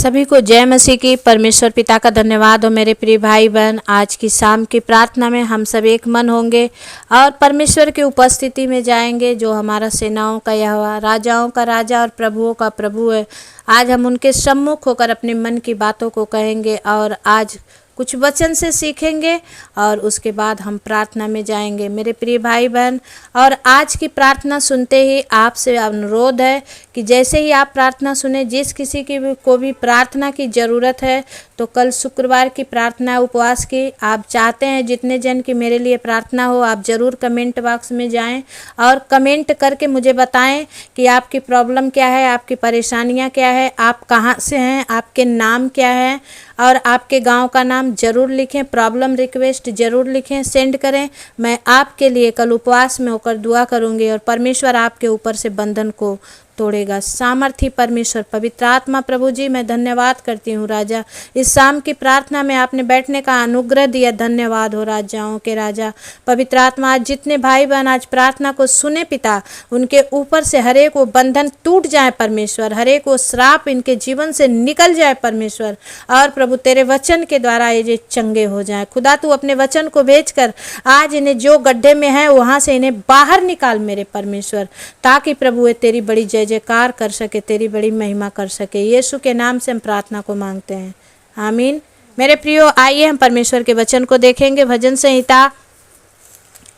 सभी को जय मसीह की। परमेश्वर पिता का धन्यवाद हो। मेरे प्रिय भाई बहन, आज की शाम की प्रार्थना में हम सब एक मन होंगे और परमेश्वर की उपस्थिति में जाएंगे, जो हमारा सेनाओं का यहोवा, राजाओं का राजा और प्रभुओं का प्रभु है। आज हम उनके सम्मुख होकर अपने मन की बातों को कहेंगे और आज कुछ वचन से सीखेंगे और उसके बाद हम प्रार्थना में जाएंगे। मेरे प्रिय भाई बहन, और आज की प्रार्थना सुनते ही आपसे अनुरोध है कि जैसे ही आप प्रार्थना सुने, जिस किसी की को भी प्रार्थना की ज़रूरत है, तो कल शुक्रवार की प्रार्थना उपवास की आप चाहते हैं जितने जन की मेरे लिए प्रार्थना हो, आप ज़रूर कमेंट बॉक्स में जाएं और कमेंट करके मुझे बताएं कि आपकी प्रॉब्लम क्या है, आपकी परेशानियां क्या है, आप कहां से हैं, आपके नाम क्या है और आपके गांव का नाम ज़रूर लिखें। प्रॉब्लम रिक्वेस्ट ज़रूर लिखें, सेंड करें। मैं आपके लिए कल उपवास में होकर दुआ करूंगी और परमेश्वर आपके ऊपर से बंधन को तोड़ेगा। सामर्थी परमेश्वर पवित्र आत्मा प्रभु जी, मैं धन्यवाद करती हूँ राजा, इस शाम की प्रार्थना में आपने बैठने का अनुग्रह दिया। धन्यवाद हो राजाओं के राजा पवित्र आत्मा। आज जितने भाई बहन आज प्रार्थना को सुने पिता, उनके ऊपर से हरेक वो बंधन टूट जाए परमेश्वर, हरेक वो श्राप इनके जीवन से निकल जाए परमेश्वर, और प्रभु तेरे वचन के द्वारा ये चंगे हो जाए। खुदा तू अपने वचन को भेजकर आज इन्हें जो गड्ढे में है वहाँ से इन्हें बाहर निकाल मेरे परमेश्वर, ताकि प्रभु ये तेरी बड़ी जय जयकार कर सके, तेरी बड़ी महिमा कर सके। यीशु के नाम से हम प्रार्थना को मांगते हैं, आमीन। मेरे प्रियो, आइए हम परमेश्वर के वचन को देखेंगे। भजन संहिता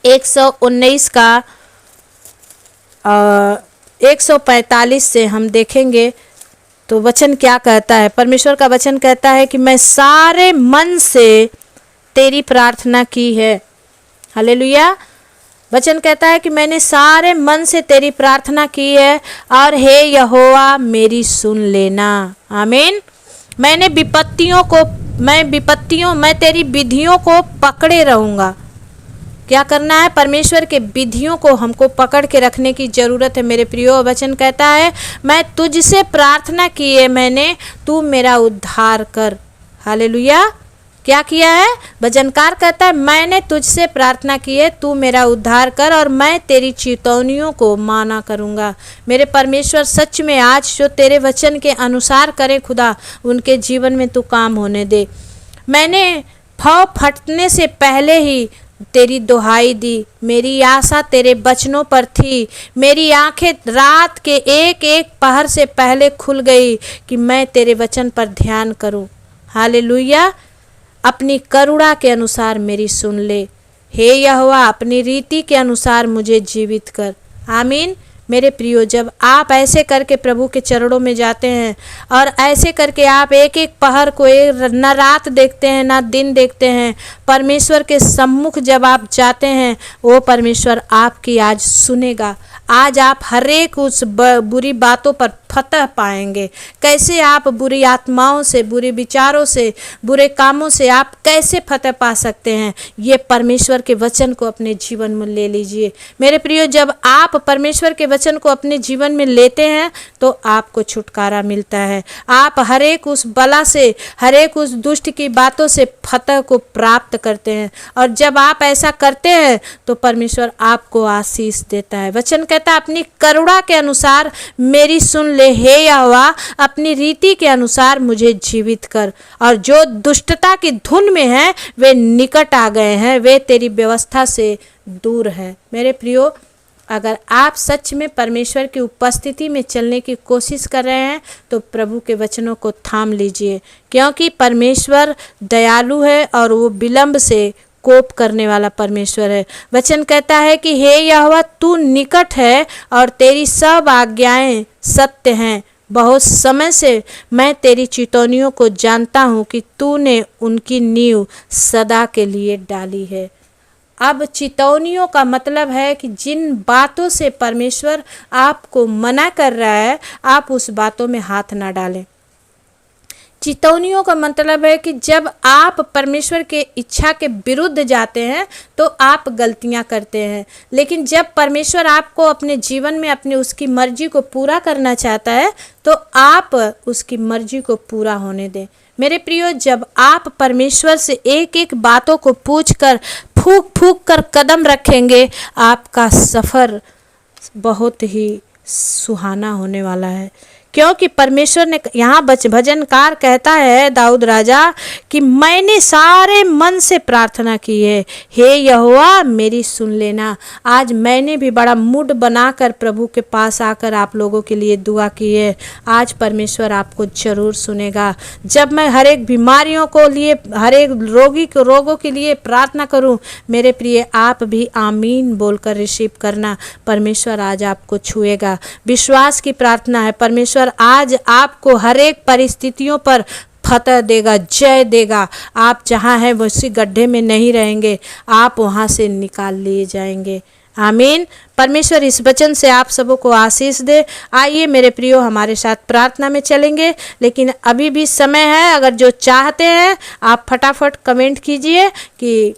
119 का 145 से हम देखेंगे तो वचन क्या कहता है। परमेश्वर का वचन कहता है कि मैं सारे मन से तेरी प्रार्थना की है। हालेलुया। वचन कहता है कि मैंने सारे मन से तेरी प्रार्थना की है और हे यहोवा मेरी सुन लेना। आमीन। मैं तेरी विधियों को पकड़े रहूँगा। क्या करना है? परमेश्वर के विधियों को हमको पकड़ के रखने की ज़रूरत है। मेरे प्रियो, वचन कहता है मैं तुझसे प्रार्थना की है मैंने, तू मेरा उद्धार कर। हालेलुया। क्या किया है? भजनकार कहता है मैंने तुझसे प्रार्थना की है, तू मेरा उद्धार कर और मैं तेरी चेतावनियों को माना करूँगा। मेरे परमेश्वर, सच में आज जो तेरे वचन के अनुसार करे खुदा, उनके जीवन में तू काम होने दे। मैंने फौ फटने से पहले ही तेरी दुहाई दी, मेरी आशा तेरे वचनों पर थी। मेरी आंखें रात के एक एक पहर से पहले खुल गई कि मैं तेरे वचन पर ध्यान करूं। हालेलुया। अपनी करुणा के अनुसार मेरी सुन ले, हे यहोवा अपनी रीति के अनुसार मुझे जीवित कर। आमीन। मेरे प्रियो, जब आप ऐसे करके प्रभु के चरणों में जाते हैं और ऐसे करके आप एक एक पहर को न रात देखते हैं ना दिन देखते हैं, परमेश्वर के सम्मुख जब आप जाते हैं, वो परमेश्वर आपकी आज सुनेगा। आज आप हरेक उस बुरी बातों पर फतह पाएंगे। कैसे आप बुरी आत्माओं से, बुरे विचारों से, बुरे कामों से आप कैसे फतह पा सकते हैं, ये परमेश्वर के वचन को अपने जीवन में ले लीजिए। मेरे प्रियो, जब आप परमेश्वर के वचन को अपने जीवन में लेते हैं तो आपको छुटकारा मिलता है। आप हरेक उस बला से, हरेक उस दुष्ट की बातों से फतह को प्राप्त करते हैं, और जब आप ऐसा करते हैं तो परमेश्वर आपको आशीष देता है। वचन कहता है अपनी करुणा के अनुसार मेरी सुन ले, हे यहोवा अपनी रीति के अनुसार मुझे जीवित कर। और जो दुष्टता की धुन में है वे निकट आ गए हैं, वे तेरी व्यवस्था से दूर है। मेरे प्रियो, अगर आप सच में परमेश्वर की उपस्थिति में चलने की कोशिश कर रहे हैं तो प्रभु के वचनों को थाम लीजिए, क्योंकि परमेश्वर दयालु है और वो विलंब से कोप करने वाला परमेश्वर है। वचन कहता है कि हे यहोवा तू निकट है और तेरी सब आज्ञाएं सत्य हैं। बहुत समय से मैं तेरी चेतावनियों को जानता हूँ कि तूने उनकी नींव सदा के लिए डाली है। अब चेतावनियों का मतलब है कि जिन बातों से परमेश्वर आपको मना कर रहा है, आप उस बातों में हाथ ना डालें। चेतावनियों का मतलब है कि जब आप परमेश्वर के इच्छा के विरुद्ध जाते हैं तो आप गलतियां करते हैं, लेकिन जब परमेश्वर आपको अपने जीवन में अपनी उसकी मर्जी को पूरा करना चाहता है तो आप उसकी मर्जी को पूरा होने दें। मेरे प्रियो, जब आप परमेश्वर से एक एक बातों को पूछकर फूंक फूंक कर कदम रखेंगे, आपका सफ़र बहुत ही सुहाना होने वाला है। क्योंकि परमेश्वर ने यहाँ भजनकार कहता है दाऊद राजा कि मैंने सारे मन से प्रार्थना की है, हे यहोवा मेरी सुन लेना। आज मैंने भी बड़ा मूड बनाकर प्रभु के पास आकर आप लोगों के लिए दुआ की है। आज परमेश्वर आपको जरूर सुनेगा। जब मैं हर एक बीमारियों को लिए, हर एक रोगों के लिए प्रार्थना करूं, मेरे प्रिय आप भी आमीन बोलकर रिसीव करना। परमेश्वर आज आपको छुएगा। विश्वास की प्रार्थना है, परमेश्वर आज आपको हर एक परिस्थितियों पर फतह देगा, जय देगा। आप जहाँ हैं उसी गड्ढे में नहीं रहेंगे, आप वहाँ से निकाल लिए जाएंगे। आमीन। परमेश्वर इस वचन से आप सबों को आशीष दे। आइए मेरे प्रियो, हमारे साथ प्रार्थना में चलेंगे, लेकिन अभी भी समय है। अगर जो चाहते हैं आप फटाफट कमेंट कीजिए कि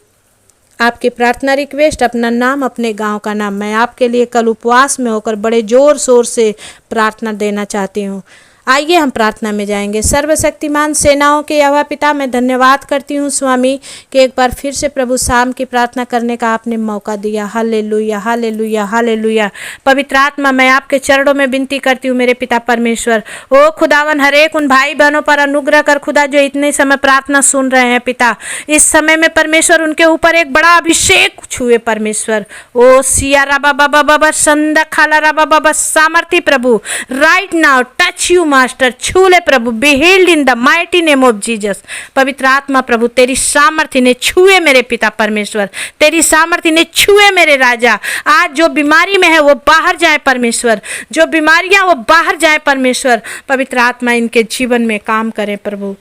आपकी प्रार्थना रिक्वेस्ट, अपना नाम, अपने गांव का नाम। मैं आपके लिए कल उपवास में होकर बड़े जोर शोर से प्रार्थना देना चाहती हूँ। आइए हम प्रार्थना में जाएंगे। सर्वशक्तिमान सेनाओं के यहोवा पिता, मैं धन्यवाद करती हूँ स्वामी कि एक बार फिर से प्रभु शाम की प्रार्थना करने का आपने मौका दिया। Hallelujah, hallelujah, hallelujah. पवित्र आत्मा, मैं आपके चरणों में विनती करती हूँ मेरे पिता परमेश्वर। ओ खुदावन, हर एक उन भाई बहनों पर अनुग्रह कर खुदा, जो इतने समय प्रार्थना सुन रहे हैं पिता। इस समय में परमेश्वर उनके ऊपर एक बड़ा अभिषेक छुए परमेश्वर। ओ सिया राबा बाबा बाबा संदा खाला राबा बाबा सामर्थी प्रभु, right now touch you master, छू ले प्रभु, be healed in the mighty name of Jesus. पवित्र आत्मा प्रभु, तेरी सामर्थ्य ने छुए मेरे पिता परमेश्वर, तेरी सामर्थ्य ने छुए मेरे राजा। आज जो बीमारी में है वो बाहर जाए परमेश्वर, जो बीमारियां वो बाहर जाए परमेश्वर। पवित्र आत्मा इनके जीवन में काम करे प्रभु।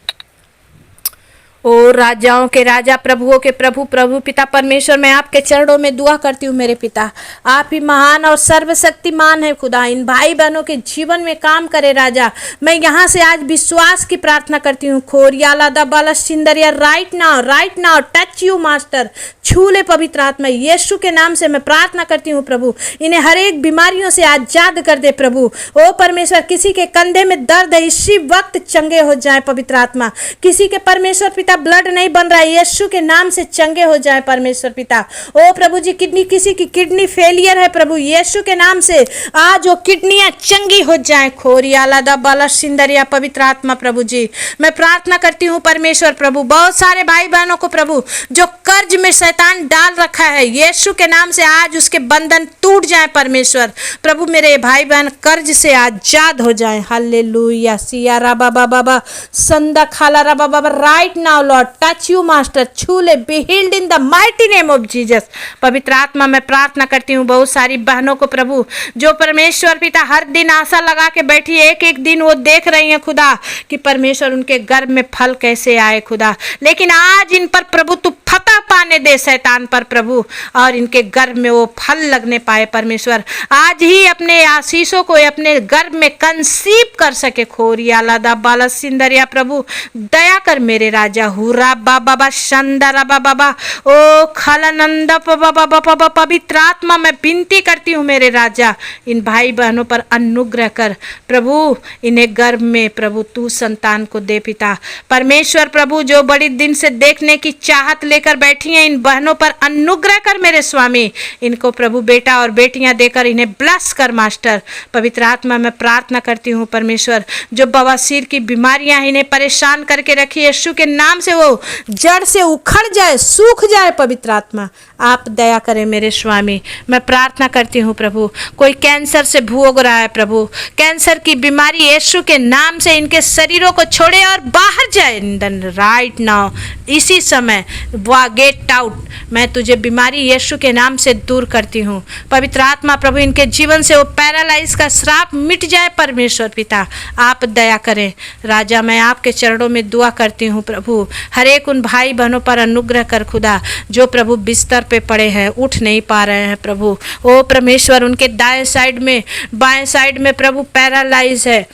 ओ राजाओं के राजा, प्रभुओं के प्रभु, प्रभु पिता परमेश्वर, मैं आपके चरणों में दुआ करती हूँ मेरे पिता। आप ही महान और सर्वशक्तिमान है खुदा। इन भाई बहनों के जीवन में काम करे राजा। मैं यहाँ से आज विश्वास की प्रार्थना करती हूँ। खोरियाला दबाला सिंदरिया, right now touch you master, छू ले पवित्र आत्मा। यीशु के नाम से मैं प्रार्थना करती हूँ प्रभु, इन्हें हर एक बीमारियों से आजाद कर दे प्रभु। ओ परमेश्वर, किसी के कंधे में दर्द है, इसी वक्त चंगे हो जाए पवित्र आत्मा। किसी के परमेश्वर पिता ब्लड नहीं बन रहा है, यीशु के नाम से चंगे हो जाए परमेश्वर पिता। ओ प्रभु जी, किसी की किडनी फेलियर है प्रभु, यीशु के नाम से आज वो किडनियां चंगी हो जाए। खोरियाला दबाला सिंदरिया, पवित्र आत्मा प्रभु जी, मैं प्रार्थना करती हूँ परमेश्वर प्रभु, बहुत सारे भाई बहनों को प्रभु जो कर्ज में शैतान डाल रखा है, यीशु के नाम से आज उसके बंधन टूट जाए परमेश्वर प्रभु। मेरे भाई बहन कर्ज से आजाद हो जाए। हालेलुया, सिया राबा बाबा संदा खाला राबा बाबा, right now lord touch you master, छू ले, be healed in the mighty name of Jesus. पवित्र आत्मा, मैं प्रार्थना करती हूँ बहुत सारी बहनों को प्रभु, जो परमेश्वर पिता हर दिन आशा लगा के बैठी है, एक एक दिन वो देख रही हैं खुदा कि परमेश्वर उनके गर्भ में फल कैसे आए खुदा। लेकिन आज इन पर प्रभु तू फतह पाने दे शैतान पर प्रभु, और इनके गर्भ में वो फल लगने पाए परमेश्वर। आज ही अपने आशीषों को अपने गर्भ में कंसीव कर सके। खोरियाला दा बाला सिंदरिया प्रभु, दया कर मेरे राजा। हुरा बाबा शंदरा बाबा, ओ खलानंदा बाबा, पवित्र आत्मा, मैं विनती करती हूँ मेरे राजा, इन भाई बहनों पर अनुग्रह कर प्रभु। इन्हें गर्भ में प्रभु तू संतान को दे पिता परमेश्वर प्रभु। जो बड़ी दिन से देखने की चाहत लेकर बैठी हैं, इन बहनों पर अनुग्रह कर मेरे स्वामी। इनको प्रभु बेटा और बेटियां देकर इन्हें ब्लेस कर मास्टर। पवित्र आत्मा, मैं प्रार्थना करती हूँ परमेश्वर, जो बवासीर की बीमारियां इन्हें परेशान करके रखी, यीशु के नाम से वो जड़ से उखड़ जाए, सूख जाए। पवित्र आत्मा, आप दया करें मेरे स्वामी। मैं प्रार्थना करती हूँ प्रभु, कोई कैंसर से भोग रहा है प्रभु, कैंसर की बीमारी यीशु के नाम से इनके शरीरों को छोड़े और बाहर जाए राइट नाउ, इसी समय वाह गेट आउट। मैं तुझे बीमारी यीशु के नाम से दूर करती हूँ। पवित्र आत्मा प्रभु, इनके जीवन से वो पैरालाइज का श्राप मिट जाए परमेश्वर पिता, आप दया करें राजा। मैं आपके चरणों में दुआ करती हूँ प्रभु, हर एक उन भाई बहनों पर अनुग्रह कर खुदा, जो प्रभु बिस्तर पे पड़े हैं, उठ नहीं पा रहे हैं प्रभु। ओ परमेश्वर, उनके दाएं साइड में बाएं साइड में प्रभु पैरालाइज है,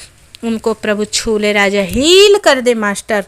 उनको प्रभु छू ले राजा, हील कर दे मास्टर।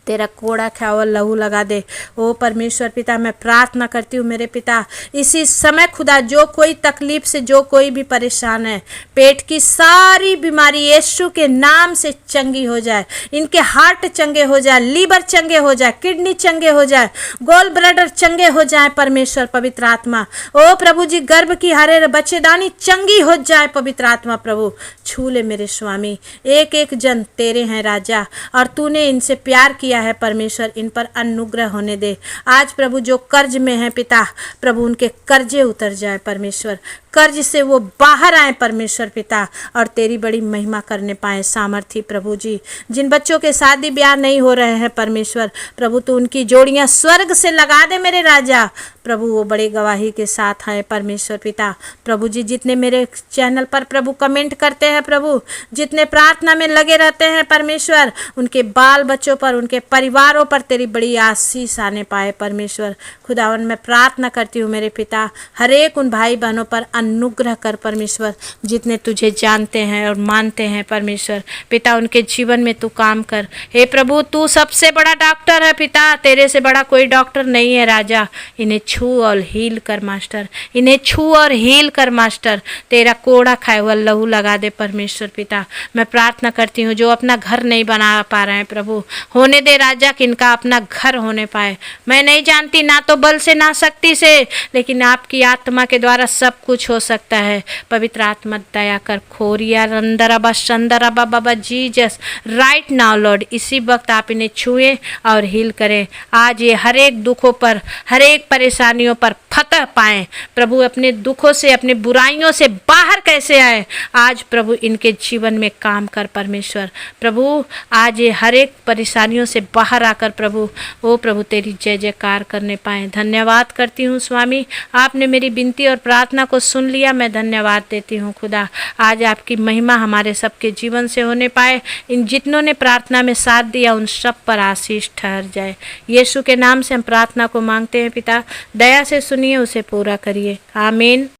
तेरा कोड़ा खाया हुआ लहू लगा दे। ओ परमेश्वर पिता, मैं प्रार्थना करती हूँ मेरे पिता, इसी समय खुदा जो कोई तकलीफ से, जो कोई भी परेशान है, पेट की सारी बीमारी यीशु के नाम से चंगी हो जाए। इनके हार्ट चंगे हो जाए, लीवर चंगे हो जाए, किडनी चंगे हो जाए, गोल ब्लडर चंगे हो जाए। परमेश्वर पवित्र आत्मा, ओ प्रभु जी, गर्भ की हरे बच्चेदानी चंगी हो जाए। पवित्र आत्मा प्रभु छू ले मेरे स्वामी। एक एक जन तेरे हैं राजा, और तूने इनसे प्यार किया है परमेश्वर, इन पर अनुग्रह होने दे। आज प्रभु जो कर्ज में है पिता, प्रभु उनके कर्जे उतर जाए परमेश्वर, कर्ज से वो बाहर आए परमेश्वर पिता, और तेरी बड़ी महिमा करने पाए सामर्थी प्रभु जी। जिन बच्चों के शादी ब्याह नहीं हो रहे हैं परमेश्वर, प्रभु तू उनकी जोड़ियां स्वर्ग से लगा दे मेरे राजा। प्रभु वो बड़े गवाही के साथ आए परमेश्वर पिता। प्रभु जी, जितने मेरे चैनल पर प्रभु कमेंट करते हैं, प्रभु जितने प्रार्थना में लगे रहते हैं परमेश्वर, उनके बाल बच्चों पर, उनके परिवारों पर तेरी बड़ी आशीष आने पाए परमेश्वर। खुदावन, मैं प्रार्थना करती हूँ मेरे पिता, हर एक उन भाई बहनों पर अनुग्रह कर परमेश्वर, जितने तुझे जानते हैं और मानते हैं परमेश्वर पिता, उनके जीवन में तू काम कर। हे प्रभु, तू सबसे बड़ा डॉक्टर है पिता, तेरे से बड़ा कोई डॉक्टर नहीं है राजा। इन्हें छू और हील कर मास्टर, इन्हें छू और हील कर मास्टर। तेरा कोड़ा खाया हुआ लहू लगा दे परमेश्वर पिता। मैं प्रार्थना करती हूँ जो अपना घर नहीं बना पा रहे हैं प्रभु, होने दे राजा कि इनका अपना घर होने पाए। मैं नहीं जानती, ना तो बल से ना शक्ति से, लेकिन आपकी आत्मा के द्वारा सब कुछ हो सकता है। पवित्र आत्मा दया कर। खोरिया रंदरबा शंदरबा बाबा जीजस, राइट नाउ लॉर्ड, इसी वक्त आप इन्हें छुए और हील करें। आज ये हर एक दुखों पर, हर एक परेशानियों पर फतह पाएं प्रभु। अपने दुखों से, अपने बुराइयों से बाहर कैसे आए, आज प्रभु इनके जीवन में काम कर परमेश्वर। प्रभु आज ये हर एक परेशानियों से बाहर आकर प्रभु, ओ प्रभु तेरी जय जयकार करने पाएं। धन्यवाद करती हूँ स्वामी, आपने मेरी विनती और प्रार्थना को सुन लिया। मैं धन्यवाद देती हूँ खुदा। आज आपकी महिमा हमारे सबके जीवन से होने पाए। इन जितनों ने प्रार्थना में साथ दिया उन सब पर आशीष ठहर जाए। यीशु के नाम से हम प्रार्थना को मांगते हैं पिता, दया से सुनिए, उसे पूरा करिए। आमीन।